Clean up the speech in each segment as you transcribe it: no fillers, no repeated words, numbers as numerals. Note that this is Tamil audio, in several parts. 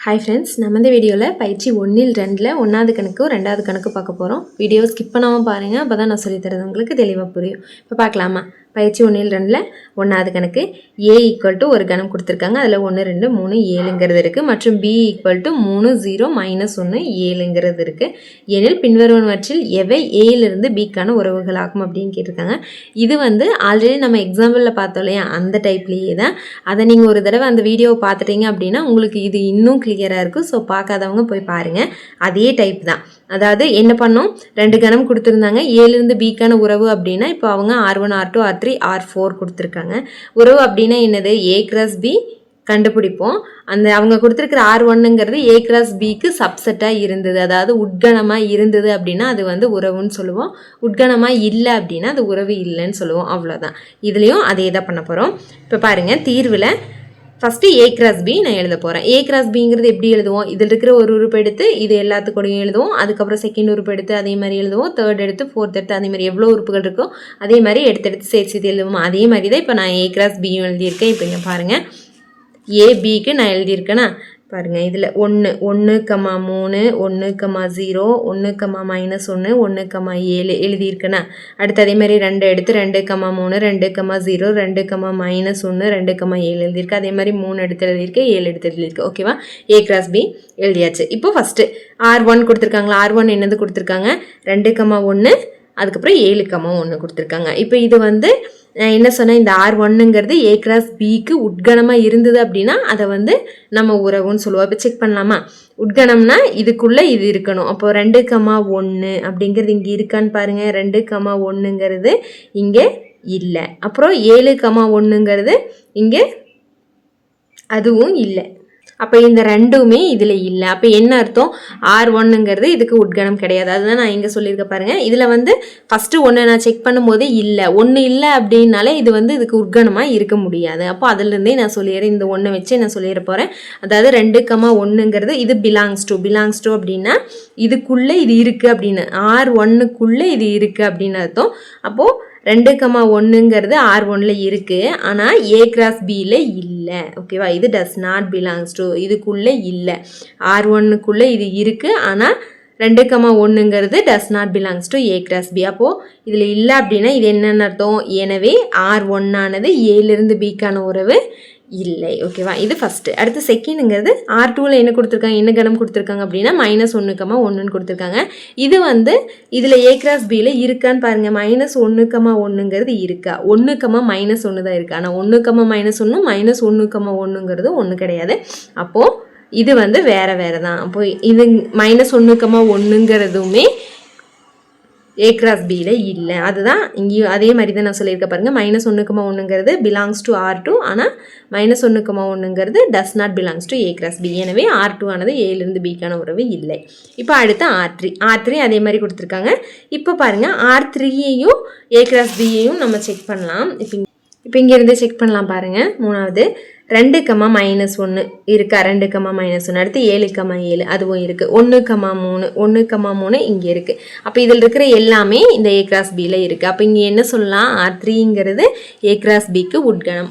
ஹாய் ஃப்ரெண்ட்ஸ், நம்ம இந்த வீடியோவில் பயிற்சி 1ல் 2ல் 1வது கணக்கு 2வது கணக்கு பார்க்க போகிறோம். வீடியோ ஸ்கிப் பண்ணாமல் பாருங்கள், அப்போ தான் நான் சொல்லித்தரது உங்களுக்கு தெளிவாக புரியும். இப்போ பார்க்கலாமா? பயிற்சி 1ல் 2ல் 1வது கணக்கு A ஈக்குவல் டு ஒரு கணம் கொடுத்துருக்காங்க. அதில் 1 2 3 7ங்கிறது இருக்குது. மற்றும் B ஈக்குவல் டு 3 0 -1 7ங்கிறது இருக்குது. எனில் பின்வருவனவற்றில் எவை ஏயிலிருந்து பிக்கான உறவுகளாகும் அப்படின்னு கேட்டிருக்காங்க. இது ஆல்ரெடி நம்ம எக்ஸாம்பிளில் பார்த்தோம் இல்லையா, அந்த டைப்லேயே தான். அதை நீங்கள் ஒரு தடவை அந்த வீடியோவை பார்த்துட்டீங்க அப்படின்னா உங்களுக்கு இது இன்னும் கிளியராக இருக்கும். ஸோ பார்க்காதவங்க போய் பாருங்கள். அதே டைப் தான். அதாவது என்ன பண்ணோம், 2 கணம் கொடுத்துருந்தாங்க. ஏலிருந்து பிக்கான உறவு அப்படின்னா இப்போ அவங்க R1 R2 R3 R4 கொடுத்துருக்காங்க. உறவு அப்படின்னா என்னது, A கிராஸ் B கண்டுபிடிப்போம். அந்த அவங்க கொடுத்துருக்கிற R1ங்கிறது A கிராஸ் பிக்கு சப்செட்டாக இருந்தது, அதாவது உட்கணமாக இருந்தது அப்படின்னா அது உறவுன்னு சொல்லுவோம். உட்கணமாக இல்லை அப்படின்னா அது உறவு இல்லைன்னு சொல்லுவோம். அவ்வளோதான். இதுலேயும் அதே தான் பண்ண போகிறோம். இப்போ பாருங்கள், தீர்வில் ஃபஸ்ட்டு A கிராஸ் B நான் எழுத போகிறேன். A கிராஸ் பிங்கிறது எப்படி எழுதுவோம், இதில் இருக்கிற ஒரு உறுப்பு எடுத்து இது எல்லாத்துக்கூடையும் எழுதுவோம். அதுக்கப்புறம் செகண்ட் உறுப்பு எடுத்து அதே மாதிரி எழுதுவோம். தேர்ட் எடுத்து ஃபோர்த் எடுத்து அதே மாதிரி எவ்வளோ உறுப்புகள் இருக்கோ அதே மாதிரி எடுத்து சேர்த்து எழுதுவோம். அதே மாதிரி தான் இப்போ நான் A கிராஸ் பியும் எழுதியிருக்கேன். இப்போ இங்கே பாருங்கள், ஏபிக்கு நான் எழுதியிருக்கேன்னா பாருங்கள், இதில் 1 1 3 1 0 1 -1 1 7 எழுதியிருக்கேன்னா அடுத்து அதே மாதிரி 2 எடுத்து 2 3 2 0 2 -1 2 7 எழுதியிருக்கு. அதே மாதிரி 3 எடுத்து எழுதியிருக்கு, 7 எடுத்து எழுதியிருக்கு. ஓகேவா? A கிராஸ் B எழுதியாச்சு. இப்போ ஃபஸ்ட்டு R1 கொடுத்துருக்காங்களா, R1 என்னது கொடுத்துருக்காங்க, 2 1 அதுக்கப்புறம் 7 1 கொடுத்துருக்காங்க. இப்போ இது என்ன சொன்னேன், இந்த R1ங்கிறது A கிராஸ் பிக்கு உட்கணமாக இருந்தது அப்படின்னா அதை நம்ம உறவுன்னு சொல்லுவோம். இப்போ செக் பண்ணலாமா? உட்கணம்னா இதுக்குள்ளே இது இருக்கணும். அப்போது 2 1 அப்படிங்கிறது இங்கே இருக்கான்னு பாருங்கள். 2 1ங்கிறது இங்கே இல்லை. அப்புறம் 7 1ங்கிறது இங்கே அதுவும் இல்லை. அப்போ இந்த ரெண்டுமே இதில் இல்லை. அப்போ என்ன அர்த்தம், R1ங்கிறது இதுக்கு உட்கணம் கிடையாது. அதுதான் நான் இங்கே சொல்லியிருக்க பாருங்கள். இதில் ஃபஸ்ட்டு ஒன்று நான் செக் பண்ணும்போது இல்லை, ஒன்று இல்லை அப்படின்னாலே இது இதுக்கு உட்கணமாக இருக்க முடியாது. அப்போ அதிலிருந்தே நான் சொல்லிடுறேன், இந்த ஒன்று வச்சு நான் சொல்லிட போகிறேன். அதாவது 2 1ங்கிறது இது பிலாங்ஸ் டு அப்படின்னா இதுக்குள்ளே இது இருக்குது அப்படின்னு, R1க்குள்ளே இது இருக்குது அப்படின்னு அர்த்தம். அப்போது 2 1ங்கிறது R1ல் இருக்குது, ஆனால் A கிராஸ் பியில் இல்லை. ஓகேவா? இது டஸ் நாட் பிலாங்ஸ் டு, இதுக்குள்ளே இல்லை. R1க்குள்ளே இது இருக்குது, ஆனால் 2 1ங்கிறது does not belongs to A cross B. அப்போது இதில் இல்லை அப்படின்னா இது என்னென்னு அர்த்தம், எனவே R1ஆனது ஏலிருந்து பிக்கான உறவு இல்லை. ஓகேவா? இது ஃபஸ்ட்டு. அடுத்து செகண்டுங்கிறது R2ல் என்ன கொடுத்துருக்காங்க, என்ன கணம் கொடுத்துருக்காங்க அப்படின்னா -1 1ன்னு கொடுத்துருக்காங்க. இது இதில் A கிராஸ் பியில் இருக்கான்னு பாருங்கள். -1 1ங்கிறது இருக்கா, 1 -1 தான் இருக்குது. ஆனால் 1 -1 -1 1ங்கிறது ஒன்று கிடையாது. அப்போது இது வேறு வேறு தான். அப்போது இது -1 1ங்கிறதுமே A கிராஸ் பியில் இல்லை. அதுதான் இங்கேயும் அதே மாதிரி தான் நான் சொல்லியிருக்கேன் பாருங்கள். -1 1ங்கிறது பிலாங்ஸ் டு R2, ஆனால் -1 1ங்கிறது does not belongs to A cross B. எனவே R2 ஆனது ஏலிருந்து பிக்கான உறவு இல்லை. இப்போ அடுத்து R3 அதே மாதிரி கொடுத்துருக்காங்க. இப்போ பாருங்கள், R3யையும் A கிராஸ் பியையும் நம்ம செக் பண்ணலாம். இப்போ இங்கேருந்து செக் பண்ணலாம் பாருங்கள். மூணாவது 2 -1 இருக்கா, 2 -1. அடுத்து 7 7 அதுவும் இருக்குது. 1 3 1 3 இங்கே இருக்குது. அப்போ இதில் இருக்கிற எல்லாமே இந்த A கிராஸ் பியில் இருக்குது. அப்போ இங்கே என்ன சொல்லலாம், R3ங்கிறது A கிராஸ் பிக்கு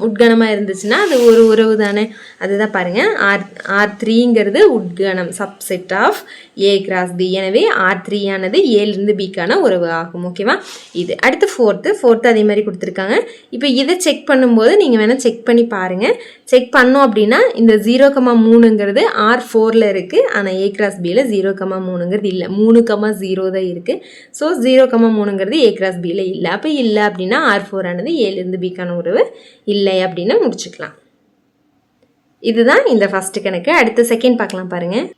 உட்கணமாக இருந்துச்சுன்னா அது ஒரு உறவு தானே. அதுதான் பாருங்கள், R3ங்கிறது உட்கணம், subset of A cross B. எனவே R3 ஆனது ஏலிருந்து பிக்கான உறவு ஆகும். ஓகேவா? இது அடுத்து ஃபோர்த்து அதே மாதிரி கொடுத்துருக்காங்க. இப்போ இதை செக் பண்ணும்போது நீங்கள் வேணால் செக் பண்ணி பாருங்கள். செக் பண்ணோம் அப்படின்னா இந்த 0 3ங்கிறது R4ல் இருக்குது, ஆனால் A கிராஸ் பியில் 0 3ங்கிறது இல்லை, 3 0 தான் இருக்குது. ஸோ 0 3ங்கிறது A கிராஸ் பியில் இல்லை. அப்போ இல்லை அப்படின்னா R4 ஆனது ஏலிருந்து பிக்கான உறவு இல்லை அப்படின்னு முடிச்சுக்கலாம். இதுதான் இந்த ஃபஸ்ட்டு கணக்கு. அடுத்து செகண்ட் பார்க்கலாம் பாருங்கள்.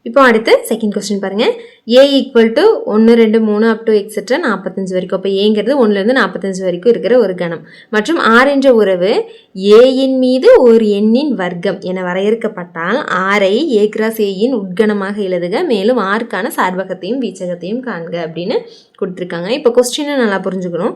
இப்போ அடுத்து செகண்ட் கொஸ்டின் பாருங்கள். A equal to 1 2 3 up to etcetera 45 வரைக்கும். அப்போ ஏங்கிறது 1லேருந்து 45 வரைக்கும் இருக்கிற ஒரு கணம் மற்றும் R என்ற உறவு ஏயின் மீது ஒரு எண்ணின் வர்க்கம் என வரையறுக்கப்பட்டால் Rஐ A கிராஸ் ஏயின் உட்கணமாக எழுதுக, மேலும் Rக்கான சார்பகத்தையும் வீச்சகத்தையும் காண்க அப்படின்னு கொடுத்துருக்காங்க. இப்போ கொஸ்டினை நல்லா புரிஞ்சுக்கணும்.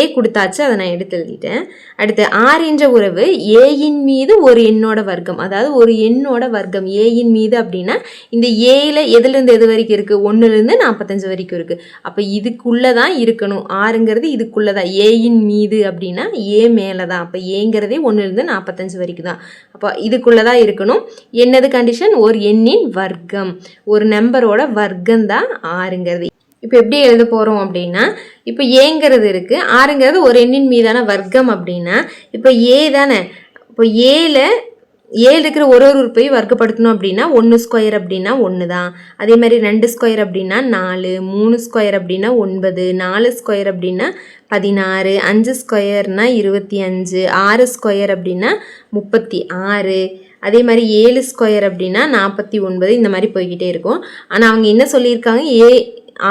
A கொடுத்தாச்சு, அதை நான் எடுத்து எழுதிட்டேன். அடுத்து R என்ற உறவு ஏயின் மீது ஒரு எண்ணோட வர்க்கம், அதாவது ஒரு எண்ணோட வர்க்கம் ஏயின் மீது அப்படின்னா இந்த இந்த ஏயில் எதுலேருந்து எது வரைக்கும் இருக்குது, 1லேருந்து 45 வரைக்கும் இருக்குது. அப்போ இதுக்குள்ளே தான் இருக்கணும். ஆறுங்கிறது இதுக்குள்ளே தான். ஏயின் மீது அப்படின்னா ஏ மேலே தான். அப்போ ஏங்கிறதே 1லேருந்து 45 வரைக்கும் தான். அப்போ இதுக்குள்ளே தான் இருக்கணும். என்னது கண்டிஷன்? ஒரு எண்ணின் வர்க்கம், ஒரு நம்பரோட வர்க்கம் தான் ஆறுங்கிறது. இப்போ எப்படி எழுத போகிறோம் அப்படின்னா, இப்போ ஏங்கிறது இருக்குது, ஆறுங்கிறது ஒரு எண்ணின் மீதான வர்க்கம் அப்படின்னா, இப்போ ஏ தானே. இப்போ ஏழு இருக்கிற ஒரு உறுப்பையும் வர்க்கப்படுத்தணும் அப்படின்னா 1 ஸ்கொயர் அப்படின்னா 1 தான். அதே மாதிரி 2 ஸ்கொயர் அப்படின்னா 4, 3 ஸ்கொயர் அப்படின்னா 9, 4 ஸ்கொயர் அப்படின்னா 16, 5 ஸ்கொயர்னா 25, 6 ஸ்கொயர் அப்படின்னா 36, அதே மாதிரி 7 ஸ்கொயர் அப்படின்னா 49, இந்த மாதிரி போய்கிட்டே இருக்கும். ஆனால் அவங்க என்ன சொல்லியிருக்காங்க,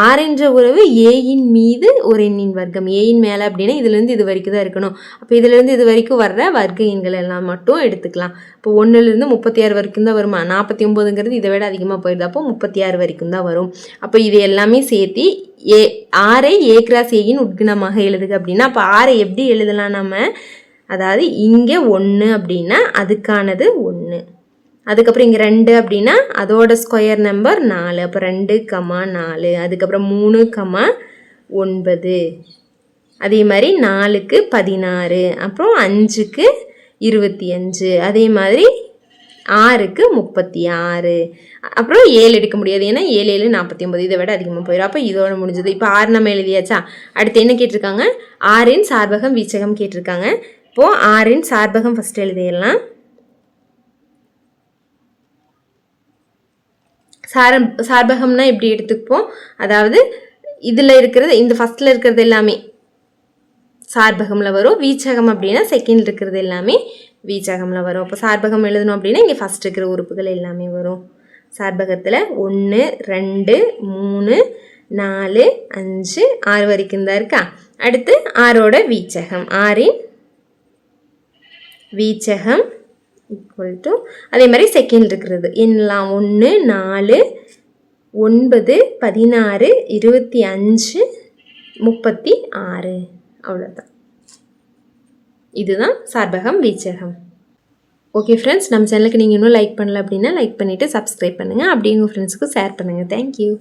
ஆறுன்ற உறவு ஏயின் மீது ஒரு எண்ணின் வர்க்கம். ஏயின் மேலே அப்படின்னா இதுலேருந்து இது வரைக்கும் தான் இருக்கணும். அப்போ இதுலேருந்து இது வரைக்கும் வர்ற வர்க்க எண்கள் எல்லாம் மட்டும் எடுத்துக்கலாம். இப்போ 1லேருந்து 36 வரைக்கும் தான் வருமா, 49ங்கிறது இதை விட அதிகமாக போயிடுது. அப்போ 36 வரைக்கும் தான் வரும். அப்போ இது எல்லாமே சேர்த்து ஆறை ஏ கிராஸ் ஏயின் உட்குணமாக எழுதுக அப்படின்னா, அப்போ ஆறை எப்படி எழுதலாம் நம்ம? அதாவது இங்கே 1 அப்படின்னா அதுக்கானது 1, அதுக்கப்புறம் இங்கே 2 அப்படின்னா அதோட ஸ்கொயர் நம்பர் 4, அப்போ 2, 4, அதுக்கப்புறம் 3, 9, அதே மாதிரி 4க்கு 16, அப்புறம் 5க்கு 25, அதே மாதிரி 6க்கு 36, அப்புறம் 7 எடுக்க முடியாது, ஏன்னா 7 7 49, இதை விட அதிகமாக போயிடும். அப்போ இதோட முடிஞ்சது. இப்போ 6 நம்ம எழுதியாச்சா? அடுத்து என்ன கேட்டிருக்காங்க? 6இன் சார்பகம் வீச்சகம் கேட்டிருக்காங்க. இப்போது 6இன் சார்பகம் ஃபஸ்ட்டு எழுதிடலாம். சார்பகம்னா எப்படி எடுத்துப்போம்? அதாவது இதில் இருக்கிறது, இந்த ஃபஸ்ட்டில் இருக்கிறது எல்லாமே சார்பகமில் வரும். வீச்சகம் அப்படின்னா செகண்டில் இருக்கிறது எல்லாமே வீச்சகமில் வரும். அப்போ சார்பகம் எழுதணும் அப்படின்னா இங்கே ஃபஸ்ட் இருக்கிற உறுப்புகள் எல்லாமே வரும். சார்பகத்தில் 1, 2, 3, 4, 5, 6 வரைக்கும் தான் இருக்கா. அடுத்து 6ஓட வீச்சகம், 6இன் வீச்சகம் ஈக்குவல் டு, அதே மாதிரி செகண்ட் இருக்கிறது என்னலாம், 1, 4, 9, 16, 25, 36, அவ்வளோதான். இதுதான் சார்பகம் வீச்சகம். ஓகே ஃப்ரெண்ட்ஸ், நம்ம சேனலுக்கு நீங்கள் இன்னும் லைக் பண்ணல அப்படின்னா லைக் பண்ணிவிட்டு சப்ஸ்கிரைப் பண்ணுங்கள். அப்படியே உங்கள் ஃப்ரெண்ட்ஸுக்கு ஷேர் பண்ணுங்கள். தேங்க்யூ.